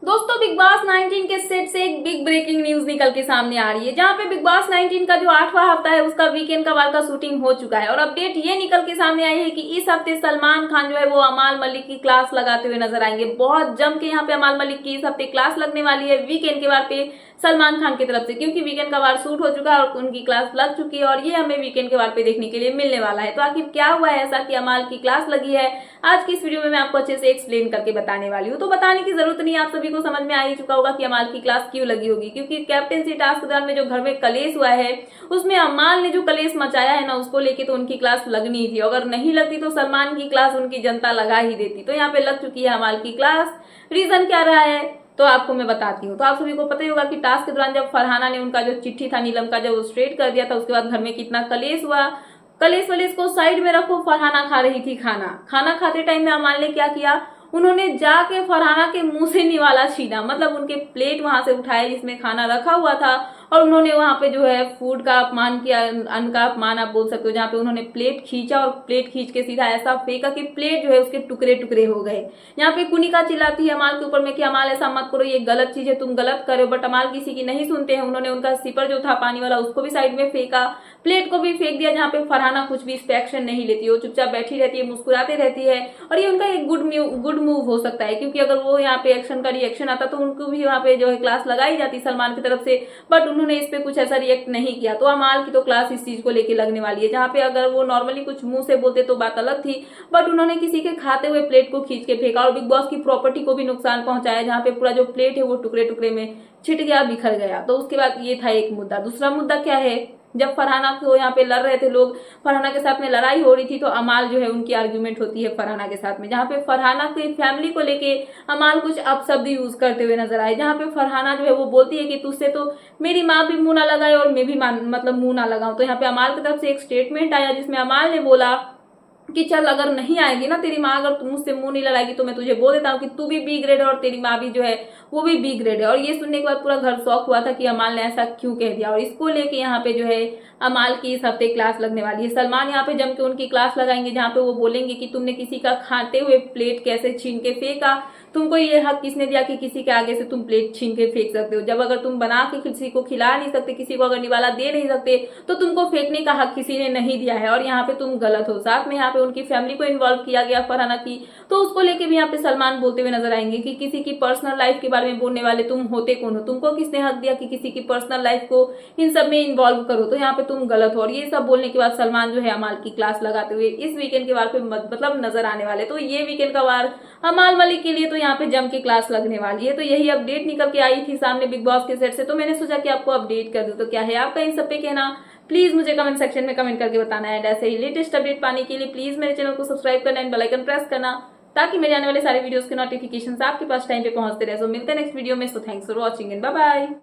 दोस्तों big boss 19 के set से एक बिग ब्रेकिंग न्यूज निकल के सामने आ रही है, जहां पे बिग बॉस 19 का जो 8वां हफ्ता है उसका वीकेंड का वार का शूटिंग हो चुका है। और अपडेट ये निकल के सामने आई है कि इस हफ्ते सलमान खान जो है वो अमाल मलिक की क्लास लगाते हुए नजर आएंगे। बहुत जम के यहाँ पे अमाल मलिक की इस हफ्ते क्लास लगने वाली है वीकेंड के वार पे सलमान खान की तरफ से, क्योंकि वीकेंड का वार शूट हो चुका है और उनकी क्लास लग चुकी है और ये हमें वीकेंड के वार पे देखने के लिए मिलने वाला है। तो आखिर क्या हुआ है ऐसा कि अमाल की क्लास लगी है, आज की इस वीडियो में मैं आपको अच्छे से एक्सप्लेन करके बताने वाली हूँ। तो बताने की जरूरत नहीं, आप सभी को समझ में आ ही चुका होगा कि अमाल की क्लास क्यों लगी होगी, क्योंकि कैप्टेंसी टास्क के दौरान में जो घर में कलेश हुआ है उसमें अमाल ने जो कलेश मचाया है ना, उसको लेके तो उनकी क्लास लगनी थी। अगर नहीं लगती तो सलमान की क्लास उनकी जनता लगा ही देती। तो यहाँ पे लग चुकी है अमाल की क्लास। रीजन क्या रहा है तो आपको मैं बताती हूँ। तो आप सभी को पता ही होगा कि टास्क के दौरान जब फरहाना ने उनका जो चिट्ठी था नीलम का जब स्ट्रेट कर दिया था, उसके बाद घर में कितना कलेश हुआ। कलेश वलेश को साइड में रखो, फरहाना खा रही थी खाना खाते टाइम में अमाल ने क्या किया, उन्होंने जाके फरहाना के मुंह से निवाला छीना, मतलब उनके प्लेट वहां से उठाए जिसमें खाना रखा हुआ था और उन्होंने वहां पे जो है फूड का अपमान किया, अन्न का अपमान आप बोल सकते हो, जहाँ पे उन्होंने प्लेट खींचा और प्लेट खींच के सीधा ऐसा फेंका कि प्लेट जो है उसके टुकड़े टुकड़े हो गए। यहाँ पे कुनिका चिल्लाती है अमाल के ऊपर में कि अमाल ऐसा मत करो, ये गलत चीज है, तुम गलत कर रहे हो। बट अमाल किसी की नहीं सुनते हैं। उन्होंने उनका सिपर जो था पानी वाला उसको भी साइड में फेंका, प्लेट को भी फेंक दिया। जहाँ पे फरहाना कुछ भी इस पे एक्शन नहीं लेती, वो चुपचाप बैठी रहती है, मुस्कुराती रहती है। और ये उनका एक गुड मूव हो सकता है, क्योंकि अगर वो यहाँ पे एक्शन का रिएक्शन आता तो उनको भी वहाँ पे जो है क्लास लगाई जाती सलमान की तरफ से। बट उन्होंने इस पे कुछ ऐसा रिएक्ट नहीं किया। तो अमाल की तो क्लास इस चीज को लेके लगने वाली है, जहाँ पे अगर वो नॉर्मली कुछ मुंह से बोलते तो बात अलग थी, बट उन्होंने किसी के खाते हुए प्लेट को खींच के फेंका और बिग बॉस की प्रॉपर्टी को भी नुकसान पहुंचाया, जहाँ पे पूरा जो प्लेट है वो टुकड़े टुकड़े में छिट गया, बिखर गया। तो उसके बाद ये था एक मुद्दा। दूसरा मुद्दा क्या है, जब फरहाना को यहाँ पे लड़ रहे थे लोग, फरहाना के साथ में लड़ाई हो रही थी, तो अमाल जो है उनकी आर्ग्यूमेंट होती है फरहाना के साथ में, जहाँ पे फरहाना की फैमिली को लेके अमाल कुछ अपशब्द यूज करते हुए नजर आए। जहाँ पे फरहाना जो है वो बोलती है कि तुझसे तो मेरी माँ भी मुंह ना लगाए और मैं भी मतलब मुंह ना लगाऊं। तो यहाँ पे अमाल की तरफ से एक स्टेटमेंट आया जिसमें अमाल ने बोला कि चल अगर नहीं आएगी ना तेरी माँ, अगर तुम मुझसे मुंह नहीं लड़ाएगी तो मैं तुझे बोल देता हूँ कि तू भी बी ग्रेड है और तेरी माँ भी जो है वो भी बी ग्रेड है। और ये सुनने के बाद पूरा घर शॉक हुआ था कि अमाल ने ऐसा क्यों कह दिया। और इसको लेके यहाँ पे जो है अमाल की इस हफ्ते क्लास लगने वाली है। सलमान यहाँ पे जम के उनकी क्लास लगाएंगे, जहाँ पे वो बोलेंगे कि तुमने किसी का खाते हुए प्लेट कैसे छीन के फेंका, तुमको ये हक किसने दिया कि किसी के आगे से तुम प्लेट छीन के फेंक सकते हो। जब अगर तुम बना के किसी को खिला नहीं सकते, किसी को अगर निवाला दे नहीं सकते, तो तुमको फेंकने का हक किसी ने नहीं दिया है और यहाँ पे तुम गलत हो। साथ में यहाँ पे उनकी फैमिली को इन्वॉल्व किया गया फरहाना की, तो उसको लेके भी यहाँ पे सलमान बोलते हुए नजर आएंगे कि किसी की पर्सनल लाइफ के बारे में बोलने वाले तुम होते कौन हो, तुमको किसने हक दिया कि किसी की पर्सनल लाइफ को इन सब में इन्वॉल्व करो, तो यहाँ पे तुम गलत हो। और ये सब बोलने के बाद सलमान जो है अमाल की क्लास लगाते हुए इस वीकेंड के वार पे मतलब नजर आने वाले। तो ये वीकेंड का वार अमाल मलिक के लिए तो यहाँ पे जम के क्लास लगने वाली है। तो यही अपडेट निकल के आई थी सामने बिग बॉस के सेट से, तो मैंने सोचा कि आपको अपडेट कर दूं। तो क्या है आपका इन सब पे कहना, प्लीज मुझे कमेंट सेक्शन में कमेंट करके बताना है। ऐसे ही लेटेस्ट अपडेट पाने के लिए प्लीज मेरे चैनल को सब्सक्राइब करना एंड बेल आइकन प्रेस करना, ताकि मेरे आने वाले सारे वीडियोस के नोटिफिकेशन आपके पास टाइम पे पहुंचते रहे। सो मिलते हैं नेक्स्ट वीडियो में। So thanks for watching and bye bye.